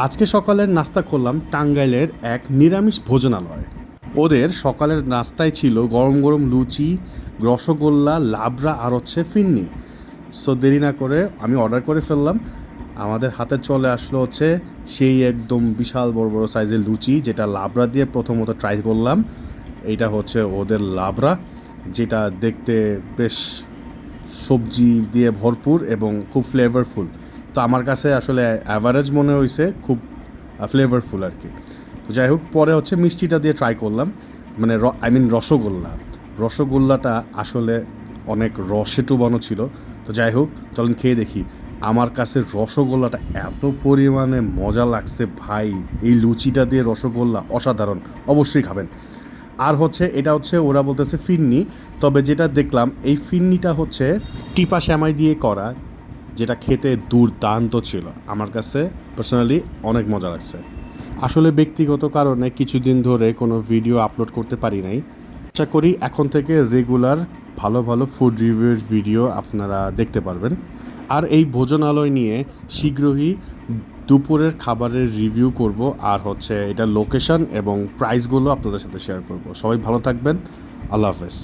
আজকে সকালের নাস্তা করলাম টাঙ্গাইলের এক নিরামিষ ভোজনালয়। ওদের সকালের নাস্তায় ছিল গরম গরম লুচি, রসগোল্লা, লাবড়া আর হচ্ছে ফিন্নি। সো দেরি না করে আমি অর্ডার করে ফেললাম। আমাদের হাতে চলে আসলো হচ্ছে সেই একদম বিশাল বড় বড় সাইজের লুচি, যেটা লাবড়া দিয়ে প্রথমত ট্রাই করলাম। এইটা হচ্ছে ওদের লাবড়া, যেটা দেখতে বেশ সবজি দিয়ে ভরপুর এবং খুব ফ্লেভারফুল। তো আমার কাছে আসলে অ্যাভারেজ মনে হয়েছে, খুব ফ্লেভারফুল আর কি। তো যাই হোক, পরে হচ্ছে মিষ্টিটা দিয়ে ট্রাই করলাম, মানে রসগোল্লা। রসগোল্লাটা আসলে অনেক রসে ডুবানো ছিল। তো যাই হোক, চলেন খেয়ে দেখি। আমার কাছে রসগোল্লাটা এত পরিমাণে মজা লাগছে ভাই, এই লুচিটা দিয়ে রসগোল্লা অসাধারণ, অবশ্যই খাবেন। আর হচ্ছে এটা হচ্ছে ওরা বলতেছে ফিন্নি, তবে যেটা দেখলাম এই ফিন্নিটা হচ্ছে টিপা শ্যামাই দিয়ে করা, যেটা খেতে দুর্দান্ত ছিল। আমার কাছে পার্সোনালি অনেক মজা লাগছে। আসলে ব্যক্তিগত কারণে কিছুদিন ধরে কোনো ভিডিও আপলোড করতে পারি নাই। আশা করি এখন থেকে রেগুলার ভালো ভালো ফুড রিভিউয়ের ভিডিও আপনারা দেখতে পারবেন। আর এই ভোজনালয় নিয়ে শীঘ্রই দুপুরের খাবারের রিভিউ করব, আর হচ্ছে এটা লোকেশন এবং প্রাইসগুলো আপনাদের সাথে শেয়ার করব। সবাই ভালো থাকবেন, আল্লাহ হাফেজ।